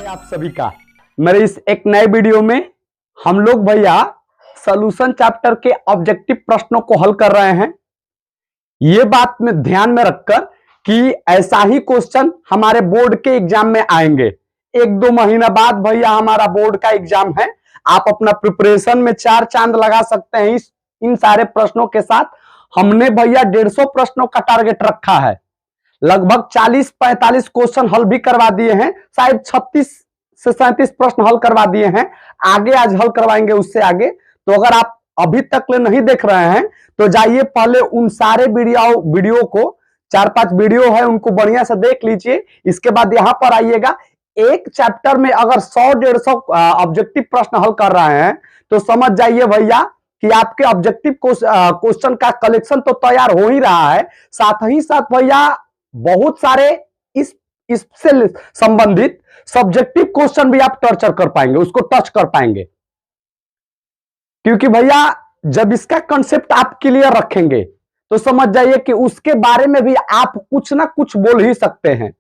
आप सभी का मेरे इस एक नए वीडियो में हम लोग भैया सॉल्यूशन चैप्टर के ऑब्जेक्टिव प्रश्नों को हल कर रहे हैं। ये बात में ध्यान में रखकर कि ऐसा ही क्वेश्चन हमारे बोर्ड के एग्जाम में आएंगे। एक दो महीना बाद भैया हमारा बोर्ड का एग्जाम है। आप अपना प्रिपरेशन में चार चांद लगा सकते हैं इन सारे प्रश्नों के साथ। हमने भैया 150 प्रश्नों का टारगेट रखा है। लगभग 40-45 क्वेश्चन हल भी करवा दिए हैं, शायद 36 से 37 प्रश्न हल करवा दिए हैं। आगे आज हल करवाएंगे उससे आगे। तो अगर आप अभी तक ले नहीं देख रहे हैं तो जाइए पहले उन सारे वीडियो को 4-5 वीडियो है उनको बढ़िया से देख लीजिए। इसके बाद यहां पर आइएगा। एक चैप्टर में अगर 100-150 ऑब्जेक्टिव प्रश्न हल कर रहे हैं तो समझ जाइए भैया कि आपके ऑब्जेक्टिव क्वेश्चन का कलेक्शन तो तैयार हो ही रहा है, साथ ही साथ भैया बहुत सारे इससे संबंधित सब्जेक्टिव क्वेश्चन भी आप टर्चर कर पाएंगे, उसको टच कर पाएंगे। क्योंकि भैया जब इसका कंसेप्ट आप क्लियर रखेंगे तो समझ जाइए कि उसके बारे में भी आप कुछ ना कुछ बोल ही सकते हैं,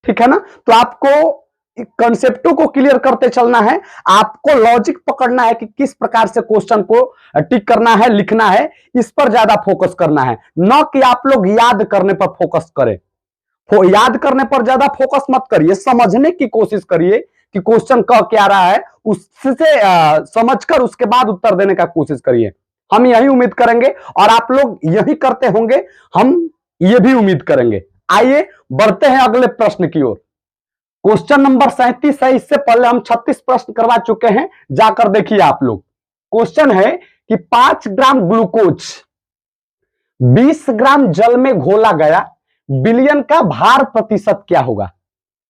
ठीक है ना। तो आपको कंसेप्टों को क्लियर करते चलना है, आपको लॉजिक पकड़ना है कि किस प्रकार से क्वेश्चन को टिक करना है, लिखना है, इस पर ज्यादा फोकस करना है, न कि आप लोग याद करने पर फोकस करें। याद करने पर ज्यादा फोकस मत करिए, समझने की कोशिश करिए कि क्वेश्चन कह क्या रहा है, उससे समझकर उसके बाद उत्तर देने का कोशिश करिए। हम यही उम्मीद करेंगे और आप लोग यही करते होंगे, हम ये भी उम्मीद करेंगे। आइए बढ़ते हैं अगले प्रश्न की ओर। क्वेश्चन नंबर 37 है। इससे पहले हम 36 प्रश्न करवा चुके हैं, जाकर देखिए आप लोग। क्वेश्चन है कि 5 ग्राम ग्लूकोज 20 ग्राम जल में घोला गया, बिलियन का भार प्रतिशत क्या होगा।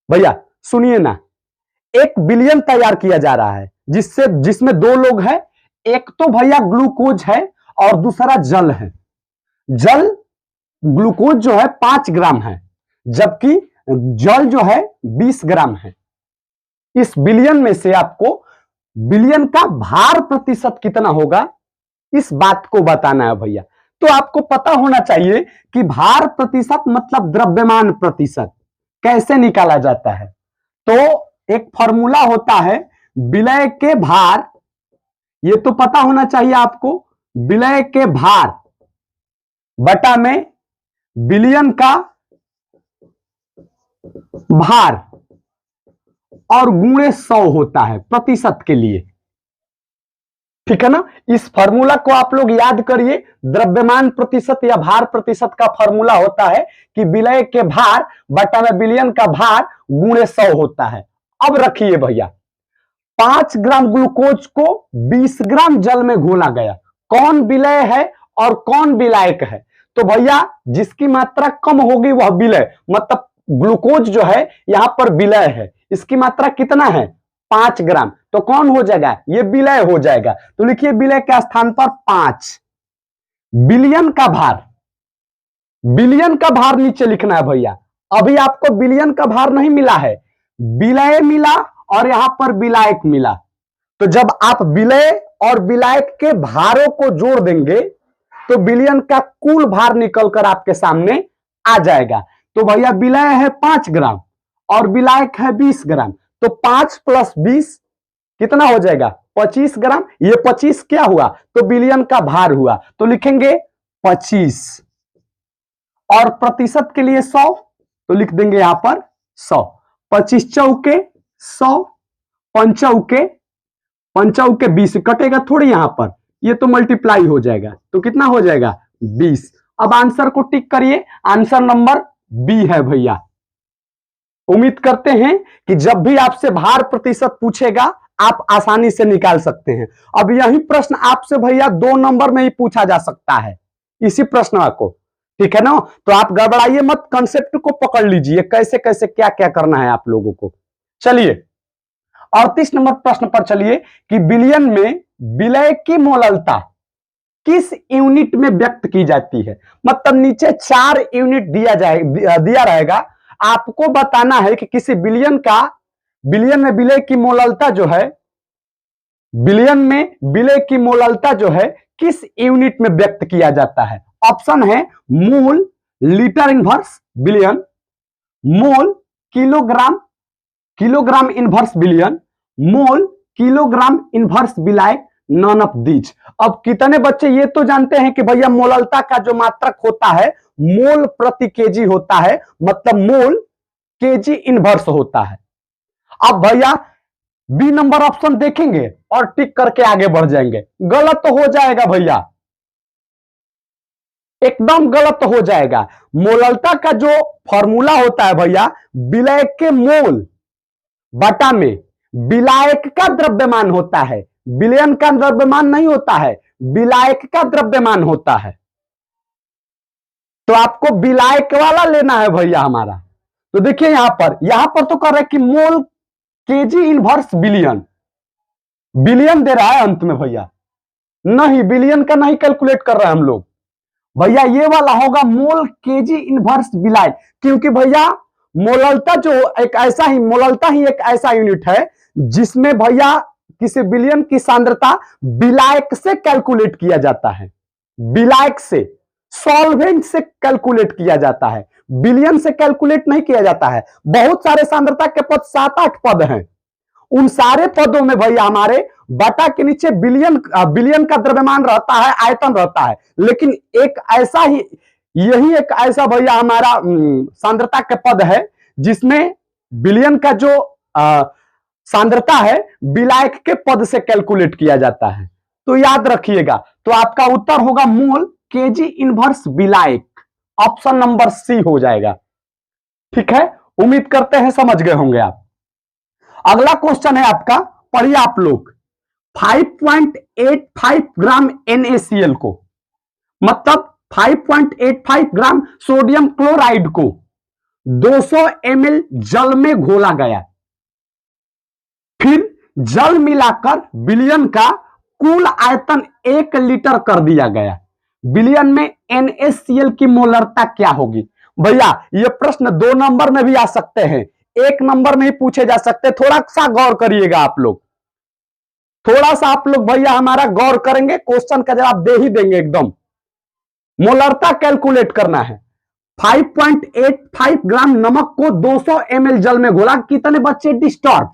भैया सुनिए ना, एक बिलियन तैयार किया जा रहा है जिसमें दो लोग हैं। एक तो भैया ग्लूकोज है और दूसरा जल है। ग्लूकोज जो है 5 ग्राम है, जबकि जल जो है 20 ग्राम है। इस बिलियन में से आपको बिलियन का भार प्रतिशत कितना होगा, इस बात को बताना है भैया। तो आपको पता होना चाहिए कि भार प्रतिशत मतलब द्रव्यमान प्रतिशत कैसे निकाला जाता है। तो एक फॉर्मूला होता है विलय के भार, ये तो पता होना चाहिए आपको। विलय के भार बटा में बिलियन का भार और गुणे 100 होता है प्रतिशत के लिए, ठीक है ना। इस फॉर्मूला को आप लोग याद करिए। द्रव्यमान प्रतिशत या भार प्रतिशत का फॉर्मूला होता है कि विलय के भार बटा में बिलियन का भार गुणे 100 होता है। अब रखिए भैया, 5 ग्राम ग्लूकोज को 20 ग्राम जल में घोला गया। कौन विलय है और कौन विलायक है। तो भैया जिसकी मात्रा कम होगी वह विलय, मतलब ग्लूकोज जो है यहां पर विलय है, इसकी मात्रा कितना है 5 ग्राम, तो कौन हो जाएगा, ये विलय हो जाएगा। तो लिखिए विलय के स्थान पर 5। बिलियन का भार नीचे लिखना है भैया। अभी आपको बिलियन का भार नहीं मिला है, विलय मिला और यहां पर विलायक मिला। तो जब आप विलय और विलायक के भारों को जोड़ देंगे तो बिलियन का कुल भार निकलकर आपके सामने आ जाएगा। तो भैया विलय है 5 ग्राम और विलायक है 20 ग्राम, तो 5 + 20 कितना हो जाएगा 25 ग्राम। ये 25 क्या हुआ, तो बिलियन का भार हुआ, तो लिखेंगे 25। और प्रतिशत के लिए 100, तो लिख देंगे यहां पर 100। 25 चौके 100, 5 चौके 20 कटेगा थोड़ी यहां पर, ये तो मल्टीप्लाई हो जाएगा, तो कितना हो जाएगा 20। अब आंसर को टिक करिए, आंसर नंबर बी है भैया। उम्मीद करते हैं कि जब भी आपसे भार प्रतिशत पूछेगा आप आसानी से निकाल सकते हैं। अब यही प्रश्न आपसे भैया 2 नंबर में ही पूछा जा सकता है, इसी प्रश्न को, ठीक है ना। तो आप गड़बड़ाइए मत, कंसेप्ट को पकड़ लीजिए कैसे कैसे क्या क्या करना है आप लोगों को। चलिए 38 नंबर प्रश्न पर चलिए कि बिलियन में विलय की मोललता किस यूनिट में व्यक्त की जाती है। मतलब नीचे 4 यूनिट दिया रहेगा, आपको बताना है कि किसी बिलियन में विलय की मोललता जो है, बिलियन में विलय की मोललता जो है किस यूनिट में व्यक्त किया जाता है। ऑप्शन है mole, litre inverse billion, mole kilogram, kilogram inverse billion, mole kilogram inverse बिलायक, नॉन ऑफ दीज। अब कितने बच्चे ये तो जानते हैं कि भैया मोललता का जो मात्रक होता है मोल प्रति केजी होता है, मतलब मोल केजी इनवर्स होता है। अब भैया बी नंबर ऑप्शन देखेंगे और टिक करके आगे बढ़ जाएंगे। गलत तो हो जाएगा भैया, एकदम गलत हो जाएगा। मोललता का जो फॉर्मूला होता है भैया, विलायक के मोल बटा में विलायक का द्रव्यमान होता है, विलयन का द्रव्यमान नहीं होता है, विलायक का द्रव्यमान होता है। तो आपको विलायक वाला लेना है भैया हमारा। तो देखिए यहां पर तो कर रहे हैं कि मोल केजी इनवर्स बिलियन, बिलियन दे रहा है अंत में भैया, नहीं बिलियन का नहीं कैलकुलेट कर रहे हैं हम लोग भैया, ये वाला होगा मोल केजी इनवर्स विलायक। क्योंकि भैया मोललता जो एक ऐसा ही मोललता ही एक ऐसा यूनिट है जिसमें भैया किसी विलयन की सांद्रता विलायक से कैलकुलेट किया जाता है, विलायक से, सॉल्वेंट से कैलकुलेट किया जाता है, बिलियन से कैलकुलेट नहीं किया जाता है। बहुत सारे सांद्रता के पद 7-8 पद हैं, उन सारे पदों में भैया हमारे बटा के नीचे बिलियन बिलियन का द्रव्यमान रहता है, आयतन रहता है। लेकिन एक ऐसा ही यही एक ऐसा भैया हमारा सांद्रता के पद है जिसमें बिलियन का जो सांद्रता है विलायक के पद से कैलकुलेट किया जाता है। तो याद रखिएगा, तो आपका उत्तर होगा मोल केजी इनवर्स विलायक, ऑप्शन नंबर सी हो जाएगा। ठीक है, उम्मीद करते हैं समझ गए होंगे आप। अगला क्वेश्चन है आपका, पढ़िए आप लोग। 5.85 ग्राम NaCl को, मतलब 5.85 ग्राम सोडियम क्लोराइड को 200 ml जल में घोला गया, फिर जल मिलाकर विलयन का कुल आयतन 1 लीटर कर दिया गया। विलयन में NaCl की मोलरता क्या होगी? भैया ये प्रश्न 2 नंबर में भी आ सकते हैं, 1 नंबर में ही पूछे जा सकते हैं। थोड़ा सा गौर करिएगा आप लोग, थोड़ा सा आप लोग भैया हमारा गौर करेंगे, क्वेश्चन का जवाब दे ही देंगे एकदम। मोलरता कैलकुलेट करना है। 5.85 ग्राम नमक को 200 ml जल में घोला, कितने बच्चे डिस्टर्ब,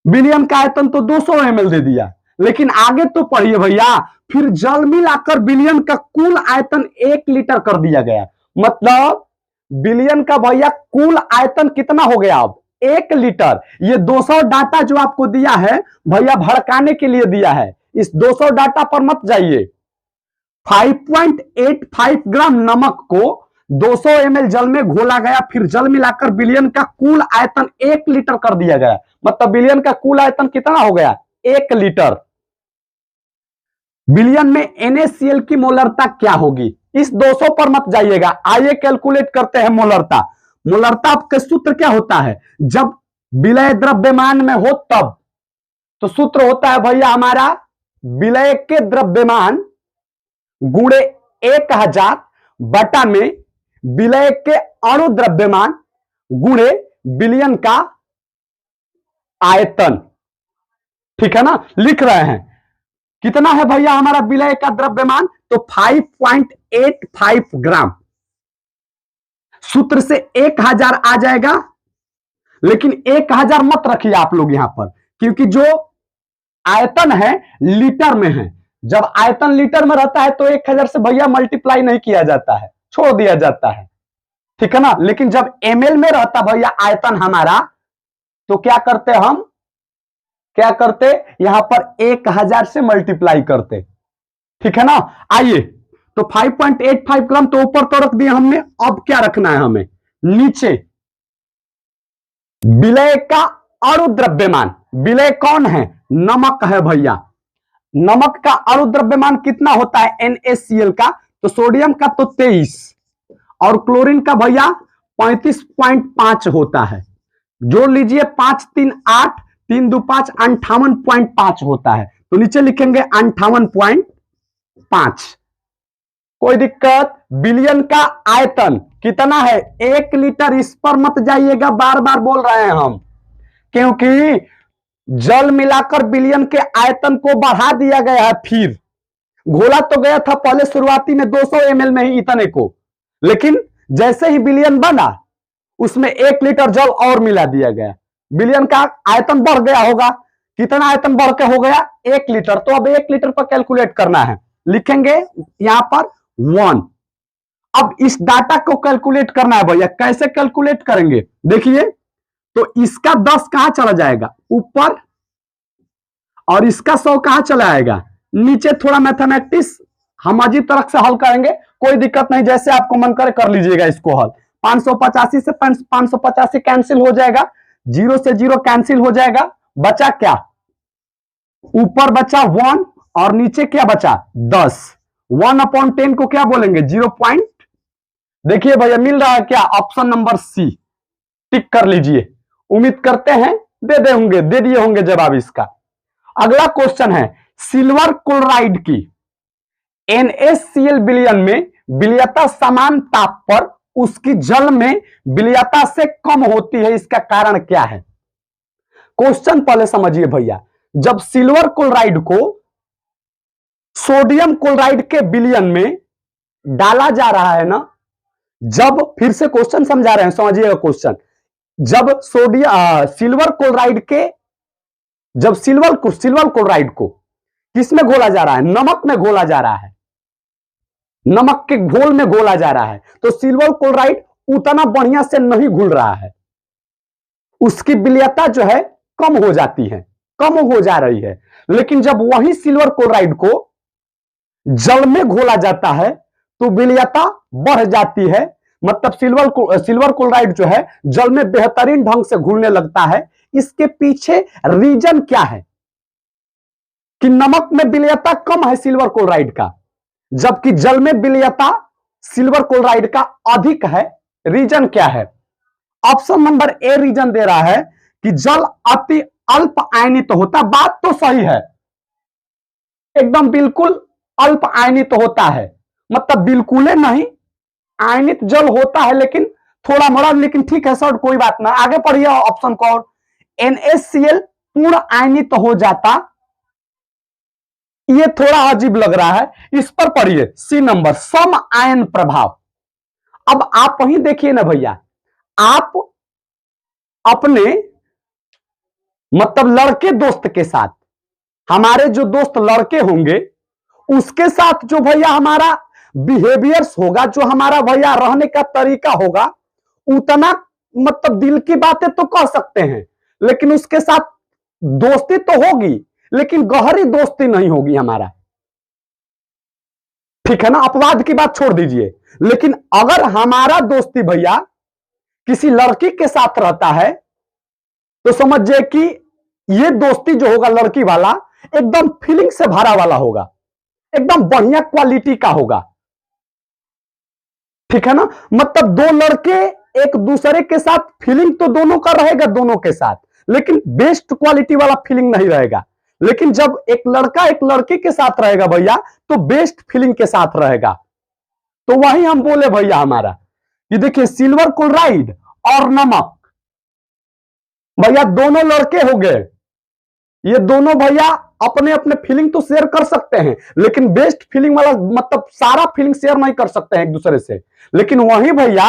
विलयन का आयतन तो 200 ml दे दिया, लेकिन आगे तो पढ़िए भैया, फिर जल मिलाकर विलयन का कुल आयतन 1 लीटर कर दिया गया। मतलब विलयन का भैया कुल आयतन कितना हो गया अब 1 लीटर। ये 200 डाटा जो आपको दिया है भैया भड़काने के लिए दिया है, इस 200 डाटा पर मत जाइए। 5.85 ग्राम नमक को 200 ml जल में घोला गया, फिर जल मिलाकर विलयन का कुल आयतन 1 लीटर कर दिया गया। मतलब विलयन का कुल आयतन कितना हो गया 1 लीटर। विलयन में NaCl की मोलरता क्या होगी? इस 200 पर मत जाइएगा, आइए कैलकुलेट करते हैं मोलरता। मोलरता आपका सूत्र क्या होता है? जब विलय द्रव्यमान में हो तब, तो सूत्र होता है भैया हमारा विलय के द्रव्यमान गुणे 1000 बटा में विलय के अणु द्रव्यमान गुणे विलयन का आयतन। ठीक है ना, लिख रहे हैं कितना है भैया हमारा विलय का द्रव्यमान, तो 5.85 ग्राम। सूत्र से 1000 आ जाएगा, लेकिन 1000 मत रखिए आप लोग यहां पर, क्योंकि जो आयतन है लीटर में है। जब आयतन लीटर में रहता है तो 1000 से भैया मल्टीप्लाई नहीं किया जाता है, छोड़ दिया जाता है। ठीक है ना, लेकिन जब ml में रहता भैया आयतन हमारा, तो क्या करते हम, क्या करते यहां पर 1000 से मल्टीप्लाई करते। ठीक है ना, आइए तो 5.85 ग्राम तो ऊपर तो रख दिया हमने, अब क्या रखना है हमें नीचे, विलय का अणु द्रव्यमान। विलय कौन है? नमक है भैया। नमक का अणु द्रव्यमान कितना होता है NaCl का? तो सोडियम का तो 23 और क्लोरीन का भैया 35.5 होता है। जोड़ लीजिए 5 3 8 3 2 5 58.5 होता है। तो नीचे लिखेंगे 58.5। कोई दिक्कत? विलयन का आयतन कितना है 1 लीटर। इस पर मत जाइएगा, बार बार बोल रहे हैं हम, क्योंकि जल मिलाकर विलयन के आयतन को बढ़ा दिया गया है। फिर घोला तो गया था पहले शुरुआती में 200 ml में ही इतने को, लेकिन जैसे ही बिलियन बना उसमें 1 लीटर जल और मिला दिया गया, बिलियन का आयतन बढ़ गया होगा। कितना आयतन बढ़ के हो गया? 1 लीटर। तो अब 1 लीटर पर कैलकुलेट करना है, लिखेंगे यहां पर 1। अब इस डाटा को कैलकुलेट करना है भैया, कैसे कैलकुलेट करेंगे? देखिए, तो इसका 10 कहां चला जाएगा? ऊपर, और इसका 100 कहां चला आएगा? नीचे। थोड़ा मैथमेटिक्स हम अजीब तरह से हल करेंगे, कोई दिक्कत नहीं, जैसे आपको मन करे कर लीजिएगा इसको हल। 585 से 585 कैंसिल हो जाएगा, 0 से 0 कैंसिल हो जाएगा, बचा क्या? ऊपर बचा 1 और नीचे क्या बचा? 10। 1/10 को क्या बोलेंगे? 0 पॉइंट। देखिए भैया मिल रहा है क्या? ऑप्शन नंबर सी, टिक कर लीजिए। उम्मीद करते हैं दे दिए होंगे जवाब इसका। अगला क्वेश्चन है, सिल्वर क्लोराइड की NaCl विलयन में विलयता समान ताप पर उसकी जल में विलयता से कम होती है, इसका कारण क्या है? क्वेश्चन पहले समझिए भैया। जब सिल्वर क्लोराइड को सोडियम क्लोराइड के विलयन में डाला जा रहा है ना, जब, फिर से क्वेश्चन समझा रहे हैं, समझिएगा क्वेश्चन। जब सिल्वर क्लोराइड के, जब सिल्वर क्लोराइड को किसमें घोला जा रहा है? नमक में घोला जा रहा है, नमक के घोल में घोला जा रहा है, तो सिल्वर क्लोराइड उतना बढ़िया से नहीं घुल रहा है, उसकी विलयता जो है कम हो जाती है, कम हो जा रही है। लेकिन जब वही सिल्वर क्लोराइड को जल में घोला जाता है तो विलयता बढ़ जाती है, मतलब सिल्वर क्लोराइड जो है जल में बेहतरीन ढंग से घुलने लगता है। इसके पीछे रीजन क्या है? कि नमक में विलयता कम है सिल्वर क्लोराइड का, जबकि जल में विलयता सिल्वर क्लोराइड का अधिक है। रीजन क्या है? ऑप्शन नंबर ए रीजन दे रहा है कि जल अति अल्प आयनित होता। बात तो सही है, एकदम बिल्कुल अल्प आयनित होता है, मतलब बिल्कुल नहीं, आयनित जल होता है लेकिन थोड़ा मोड़ा, लेकिन ठीक है सर कोई बात ना। आगे पढ़िए ऑप्शन को, और NaCl पूर्ण आयनित हो जाता, ये थोड़ा अजीब लग रहा है, इस पर पढ़िए सी नंबर, सम आयन प्रभाव। अब आप वहीं देखिए ना भैया, आप अपने मतलब लड़के दोस्त के साथ, हमारे जो दोस्त लड़के होंगे उसके साथ जो भैया हमारा बिहेवियर्स होगा, जो हमारा भैया रहने का तरीका होगा, उतना मतलब दिल की बातें तो कह सकते हैं, लेकिन उसके साथ दोस्ती तो होगी लेकिन गहरी दोस्ती नहीं होगी हमारा, ठीक है ना? अपवाद की बात छोड़ दीजिए। लेकिन अगर हमारा दोस्ती भैया किसी लड़की के साथ रहता है तो समझिए कि ये दोस्ती जो होगा लड़की वाला एकदम फीलिंग से भरा वाला होगा, एकदम बढ़िया क्वालिटी का होगा, ठीक है ना? मतलब दो लड़के एक दूसरे के साथ फीलिंग तो दोनों का रहेगा दोनों के साथ, लेकिन बेस्ट क्वालिटी वाला फीलिंग नहीं रहेगा। लेकिन जब एक लड़का एक लड़की के साथ रहेगा भैया तो बेस्ट फीलिंग के साथ रहेगा। तो वही हम बोले भैया हमारा कि देखिए सिल्वर क्लोराइड और नमक भैया दोनों लड़के हो गए, ये दोनों भैया अपने अपने फीलिंग तो शेयर कर सकते हैं, लेकिन बेस्ट फीलिंग वाला मतलब सारा फीलिंग शेयर नहीं कर सकते हैं एक दूसरे से। लेकिन वही भैया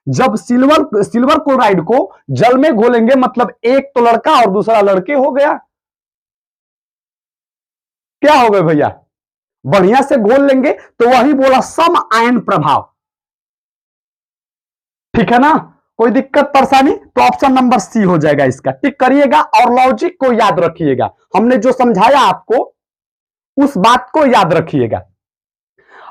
जब सिल्वर क्लोराइड को जल में घोलेंगे, मतलब एक तो लड़का और दूसरा लड़के हो गया, क्या हो गए भैया, बढ़िया से घोल लेंगे तो वही बोला सम आयन प्रभाव, ठीक है ना? कोई दिक्कत परेशानी? तो ऑप्शन नंबर सी हो जाएगा इसका, टिक करिएगा और लॉजिक को याद रखिएगा, हमने जो समझाया आपको उस बात को याद रखिएगा।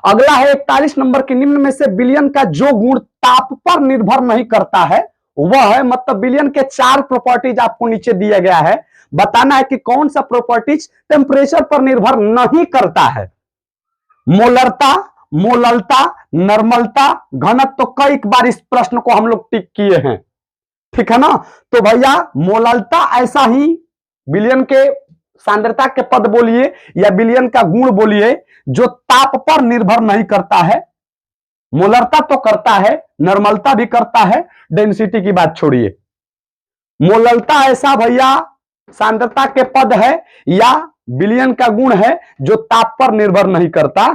अगला है 41 नंबर के निम्न में से विलयन का जो गुण ताप पर निर्भर नहीं करता है वह है, मतलब विलयन के 4 प्रॉपर्टीज आपको नीचे दिया गया है, बताना है कि कौन सा प्रॉपर्टीज टेम्परेचर पर निर्भर नहीं करता है। मोलरता, मोललता, नर्मलता, घनत्व। तो कई बार इस प्रश्न को हम लोग टिक किए हैं, ठीक है ना? तो भैया मोललता ऐसा ही विलयन के सांद्रता के पद बोलिए या विलयन का गुण बोलिए जो ताप पर निर्भर नहीं करता है। मोलरता तो करता है, नर्मलता भी करता है, डेंसिटी की बात छोड़िए। मोललता ऐसा भैया सांद्रता के पद है या विलयन का गुण है जो ताप पर निर्भर नहीं करता।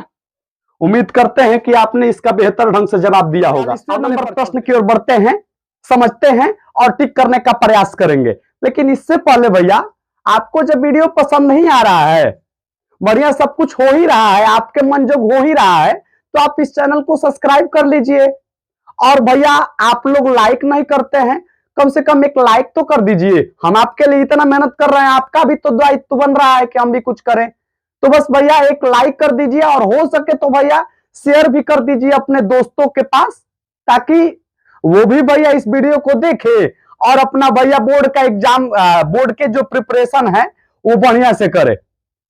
उम्मीद करते हैं कि आपने इसका बेहतर ढंग से जवाब दिया होगा। अब नंबर प्रश्न की ओर बढ़ते हैं, समझते हैं और टिक करने का प्रयास करेंगे। लेकिन इससे पहले भैया, आपको जब वीडियो पसंद नहीं आ रहा है, बढ़िया सब कुछ हो ही रहा है, आपके मन जोग हो ही रहा है, तो आप इस चैनल को सब्सक्राइब कर लीजिए। और भैया आप लोग लाइक नहीं करते हैं, कम से कम एक लाइक तो कर दीजिए। हम आपके लिए इतना मेहनत कर रहे हैं, आपका भी तो दायित्व बन रहा है कि हम भी कुछ करें। तो बस भैया एक लाइक कर दीजिए और हो सके तो भैया शेयर भी कर दीजिए अपने दोस्तों के पास, ताकि वो भी भैया इस वीडियो को देखे और अपना भैया बोर्ड का एग्जाम, बोर्ड के जो प्रिपरेशन है वो बढ़िया से करे।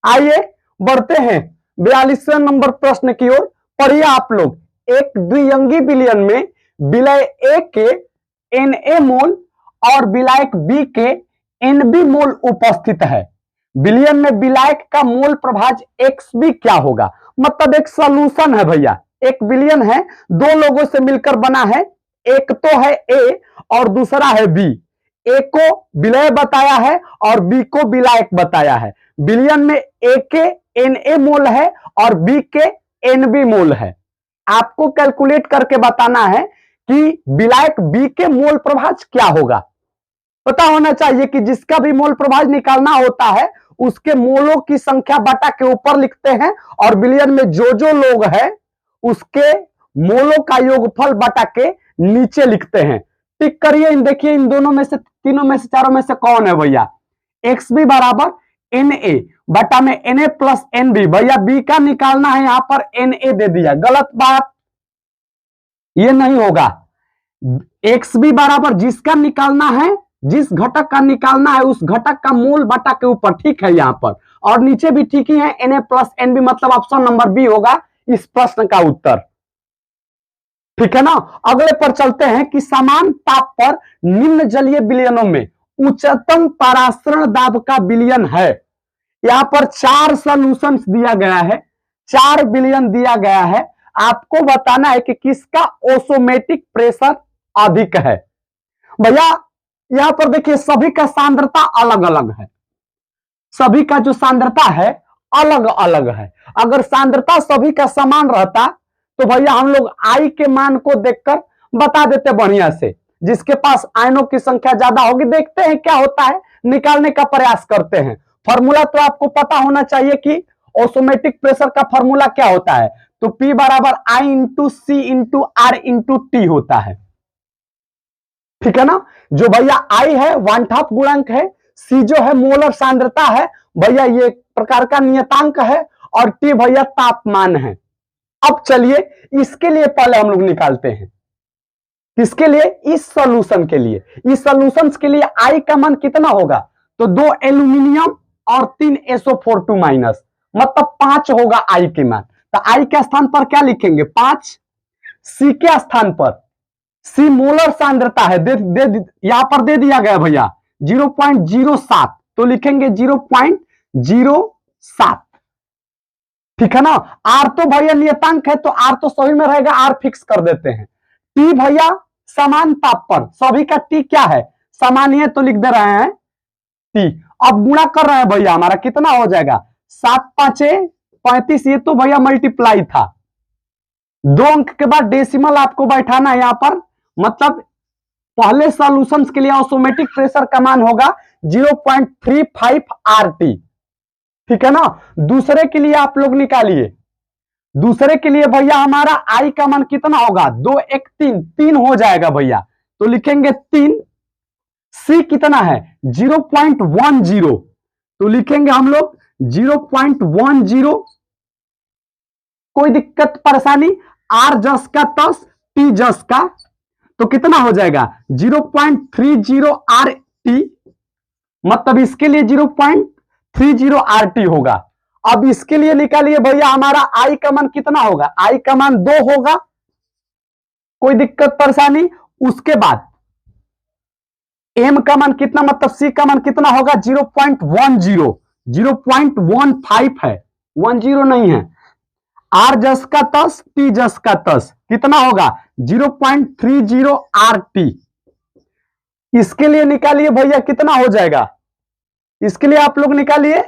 आइए बढ़ते हैं 42वें नंबर प्रश्न की ओर। पढ़िए आप लोग, एक द्विअंगी विलयन में विलय ए के Na मोल और विलायक बी के Nb मोल उपस्थित है। विलयन में विलायक का मोल प्रभाज Xb क्या होगा? मतलब एक सॉल्यूशन है भैया, एक विलयन है, दो लोगों से मिलकर बना है, एक तो है ए और दूसरा है बी। ए को विलय बताया है और बी को विलायक बताया है। विलयन में ए के Na मोल है और बी के Nb मोल है। आपको कैलकुलेट करके बताना है कि विलायक बी के मोल प्रभाज क्या होगा। पता होना चाहिए कि जिसका भी मोल प्रभाज निकालना होता है उसके मोलों की संख्या बटा के ऊपर लिखते हैं और विलयन में जो जो लोग हैं उसके मोलों का योगफल बटा के नीचे लिखते हैं। टिक करिए, इन देखिए इन दोनों में से, तीनों में से, चारों में से कौन है भैया? XB बराबर Na बटा में Na प्लस Nb। भैया बी का निकालना है, यहां पर Na दे दिया, गलत बात, ये नहीं होगा। XB बराबर जिसका निकालना है, जिस घटक का निकालना है उस घटक का मोल बटा के ऊपर, ठीक है यहां पर, और नीचे भी ठीक ही है, Na प्लस Nb, मतलब ऑप्शन नंबर बी होगा इस प्रश्न का उत्तर। ठीक है ना। अगले पर चलते हैं कि समान ताप पर निम्न जलीय विलयनों में उच्चतम परासरण दाब का विलयन है। यहां पर 4 सॉल्यूशंस दिया गया है, 4 विलयन दिया गया है। आपको बताना है कि किसका ओसोमेटिक प्रेशर अधिक है। भैया यहां पर देखिए सभी का सांद्रता अलग अलग है, सभी का जो सांद्रता है अलग अलग है। अगर सांद्रता सभी का समान रहता तो भैया हम लोग आई के मान को देखकर बता देते बढ़िया से। जिसके पास आयनों की संख्या ज्यादा होगी, देखते हैं क्या होता है, निकालने का प्रयास करते हैं। फॉर्मूला तो आपको पता होना चाहिए कि ऑटोमेटिक प्रेशर का फॉर्मूला क्या होता है। तो P बराबर I into C into R into T होता है, ठीक है ना। जो भैया I है वांठाप गुणांक है, C जो है मोलर सांद्रता है भैया, ये प्रकार का नियतांक है, और T भैया तापमान है। अब चलिए इसके लिए पहले हम लोग निकालते हैं, किसके लिए? इस सॉल्यूशन के लिए। इस सॉल्यूशन के लिए I का मान कितना होगा? तो 2 एल्यूमिनियम और 3 SO42 माइनस, मतलब 5 होगा I के मान। तो I के स्थान पर क्या लिखेंगे? 5। C के स्थान पर, C मोलर सांद्रता है, यहां पर दे दिया गया भैया 0.07, तो लिखेंगे 0.07, ठीक है ना। R तो भैया नियतांक है, तो R तो सभी में रहेगा, R फिक्स कर देते हैं। T भैया समान ताप पर, सभी का T क्या है? समान है, तो लिख दे रहे हैं T। अब गुणा कर रहे हैं भैया, हमारा कितना हो जाएगा? 7 5 35, ये तो भैया मल्टीप्लाई था। 2 अंक के बाद डेसिमल आपको बैठाना है यहां पर, मतलब पहले सॉल्यूशंस के लिए ऑटोमेटिक प्रेशर का मान होगा 0.35 RT, ठीक है ना। दूसरे के लिए आप लोग निकालिए, दूसरे के लिए भैया हमारा I का मान कितना होगा? 2 1 3, 3 हो जाएगा भैया, तो लिखेंगे 3। C कितना है? 0.10, तो लिखेंगे हम लोग 0.10। कोई दिक्कत परेशानी? R जस का 10, T जस का, तो कितना हो जाएगा? 0.30 RT, मतलब इसके लिए 0.30 RT होगा। अब इसके लिए निकालिए भैया, हमारा I का मान कितना होगा? I का मान 2 होगा, कोई दिक्कत परेशानी? उसके बाद M का मान कितना, मतलब C का मान कितना होगा? 0.10, 0.15 है, 10 नहीं है। R जस का 10, T जस का 10, कितना होगा? 0.30 RT। इसके लिए निकालिए भैया, कितना हो जाएगा? इसके लिए आप लोग निकालिए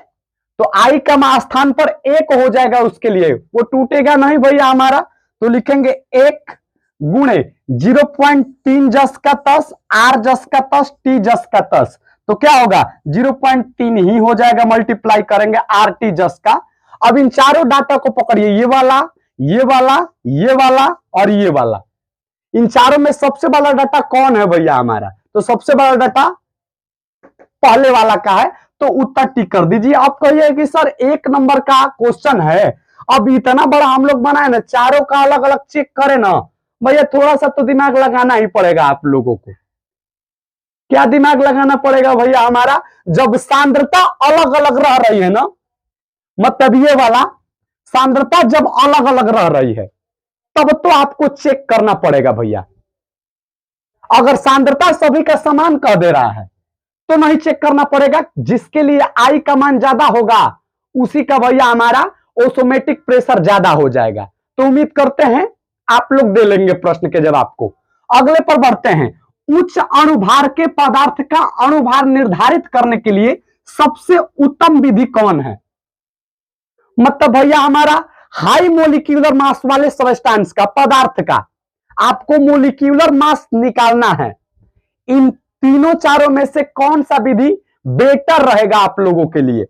तो आई का स्थान पर एक हो जाएगा, उसके लिए वो टूटेगा नहीं भैया हमारा। तो लिखेंगे एक गुणे 0.3 जस का 10 आर जस का 10 टी जस का 10, तो क्या होगा 0.3 ही हो जाएगा, मल्टीप्लाई करेंगे आर टी जस का। अब इन चारों डाटा को पकड़िए, ये वाला ये वाला ये वाला और ये वाला, इन चारों में सबसे बड़ा डाटा कौन है भैया हमारा, तो सबसे बड़ा डाटा पहले वाला का है, तो उत्तर टिक कर दीजिए। आप कहिए कि सर एक नंबर का क्वेश्चन है, अब इतना बड़ा हम लोग बनाए ना, चारों का अलग अलग चेक करें ना भैया, थोड़ा सा तो दिमाग लगाना ही पड़ेगा आप लोगों को। क्या दिमाग लगाना पड़ेगा भैया हमारा, जब सांद्रता अलग अलग रह रही है ना, मतलब ये वाला सांद्रता जब अलग अलग रह रही है तब तो आपको चेक करना पड़ेगा भैया। अगर सांद्रता सभी का समान कह दे रहा है तो नहीं चेक करना पड़ेगा, जिसके लिए आई का मान ज्यादा होगा उसी का भैया हमारा ऑटोमेटिक प्रेशर ज्यादा हो जाएगा। तो उम्मीद करते हैं आप लोग दे लेंगे प्रश्न के जवाब को। अगले पर बढ़ते हैं, उच्च अणुभार के पदार्थ का अणुभार निर्धारित करने के लिए सबसे उत्तम विधि कौन है, मतलब भैया हमारा हाई मोलिक्यूलर मास वाले सब्सटेंस का, पदार्थ का आपको मोलिक्यूलर मास निकालना है। इन तीनों चारों में से कौन सा विधि बेटर रहेगा आप लोगों के लिए,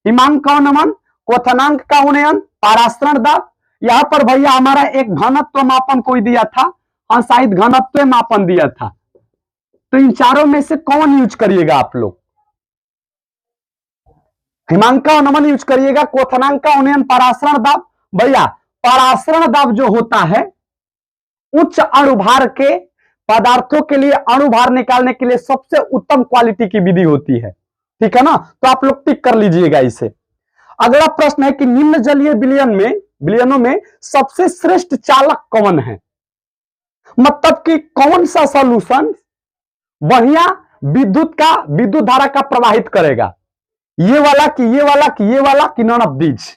हिमांक का उन्नयन, क्वथनांक का उन्नयन, परासरण दाब। यहां पर भैया हमारा एक घनत्व मापन कोई दिया था, हाँ शायद घनत्व मापन दिया था, तो इन चारों में से कौन यूज करिएगा आप लोग, हिमांक का उन्नयन यूज करिएगा, क्वथनांक का उन्नयन, परासरण दाब। भैया परासरण दाब जो होता है उच्च अणुभार के पदार्थों के लिए अणुभार निकालने के लिए सबसे उत्तम क्वालिटी की विधि होती है, ठीक है ना, तो आप लोग टिक कर लीजिएगा इसे। अगला प्रश्न है कि निम्न जलीय विलयनों में सबसे श्रेष्ठ चालक कौन है, मतलब कि कौन सा सॉल्यूशन बढ़िया विद्युत धारा का प्रवाहित करेगा, ये वाला कि ये वाला कि ये वाला कि नॉन ऑफ दीज।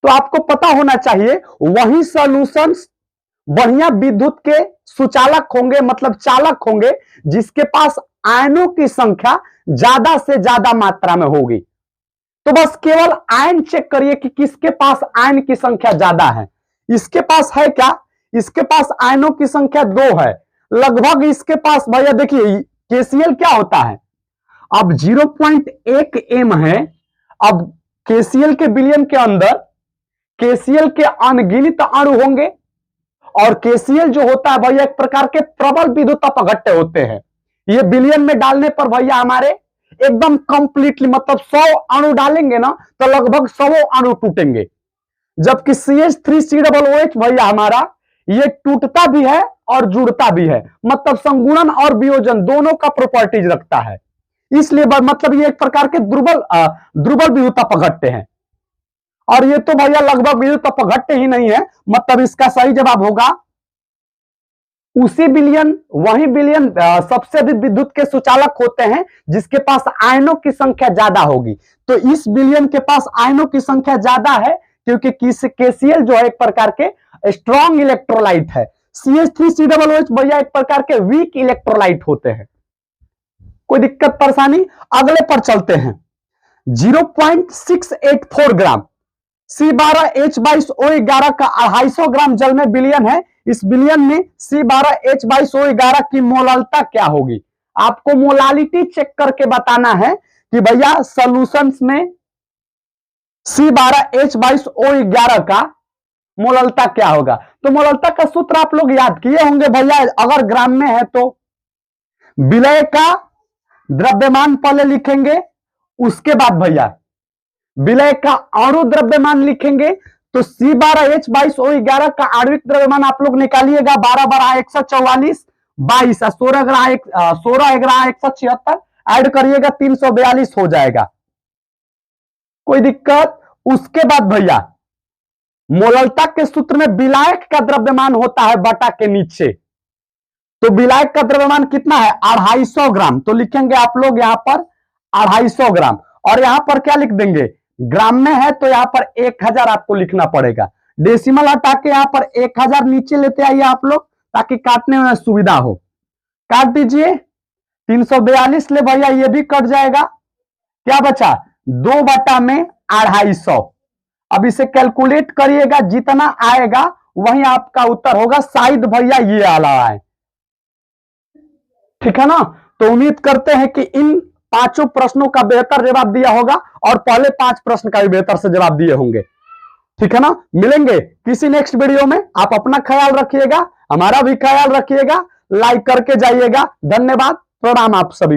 तो आपको पता होना चाहिए वही सॉल्यूशंस बढ़िया विद्युत के सुचालक होंगे, मतलब चालक होंगे, जिसके पास आयनों की संख्या ज्यादा से ज्यादा मात्रा में होगी। तो बस केवल आयन चेक करिए कि किसके पास आयन की संख्या ज्यादा है। इसके पास है क्या, इसके पास आयनों की संख्या 2 है लगभग, इसके पास भैया देखिए KCl क्या होता है, अब 0.1 m है। अब KCl के विलयन के अंदर KCl के अनगिनत अणु होंगे, और KCl जो होता है भैया एक प्रकार के प्रबल विद्युत अपघट्य होते हैं। ये विलयन में डालने पर भैया हमारे एकदम कंप्लीटली, मतलब 100 अणु डालेंगे ना तो लगभग 100 अणु टूटेंगे, जबकि CH3COOH भैया हमारा ये टूटता भी है और जुड़ता भी है, मतलब संगुणन और वियोजन दोनों का प्रॉपर्टीज रखता है, इसलिए मतलब ये एक प्रकार के दुर्बल विद्युत अपघट्य है। और ये तो भैया लगभग विद्युत अपघट्य ही नहीं है, मतलब इसका सही जवाब होगा उसी विलयन, वही विलयन सबसे अधिक विद्युत के सुचालक होते हैं जिसके पास आयनों की संख्या ज्यादा होगी। तो इस विलयन के पास आयनों की संख्या ज्यादा है क्योंकि KCl जो है एक प्रकार के स्ट्रॉन्ग इलेक्ट्रोलाइट है, CH3COOH भैया एक प्रकार के वीक इलेक्ट्रोलाइट होते हैं। कोई दिक्कत परेशानी, अगले पर चलते हैं। 0.684 ग्राम C12H22O11 का 250 ग्राम जल में विलयन है, इस विलयन में C12H22O11 की मोलालता क्या होगी। आपको मोलालिटी चेक करके बताना है कि भैया सॉल्यूशंस में C12H22O11 का मोलालता क्या होगा। तो मोलालता का सूत्र आप लोग याद किए होंगे भैया, अगर ग्राम में है तो विलय का द्रव्यमान पहले लिखेंगे, उसके बाद भैया विलय का अणु द्रव्यमान लिखेंगे। तो C12H22O11 का आणविक द्रव्यमान आप लोग निकालिएगा, 12 12 144 22 16 11 176 ऐड करिएगा 342 हो जाएगा। कोई दिक्कत। उसके बाद भैया मोललता के सूत्र में विलायक का द्रव्यमान होता है बटा के नीचे, तो विलायक का द्रव्यमान कितना है 250 ग्राम, तो लिखेंगे आप लोग यहां पर 250 ग्राम, और यहां पर क्या लिख देंगे ग्राम में है तो यहां पर 1000 आपको लिखना पड़ेगा। डेसिमल हटा के यहां पर 1000 नीचे लेते आइए आप लोग ताकि काटने में सुविधा हो। काट दीजिए 342 ले भैया, ये भी कट जाएगा। क्या बचा 2 बटा में 250। अब इसे कैलकुलेट करिएगा, जितना आएगा वही आपका उत्तर होगा। शायद भैया ये आला है, ठीक है ना। तो उम्मीद करते हैं कि इन 5 प्रश्नों का बेहतर जवाब दिया होगा और पहले 5 प्रश्न का भी बेहतर से जवाब दिए होंगे, ठीक है ना। मिलेंगे किसी नेक्स्ट वीडियो में। आप अपना ख्याल रखिएगा, हमारा भी ख्याल रखिएगा, लाइक करके जाइएगा। धन्यवाद, प्रणाम आप सभी को।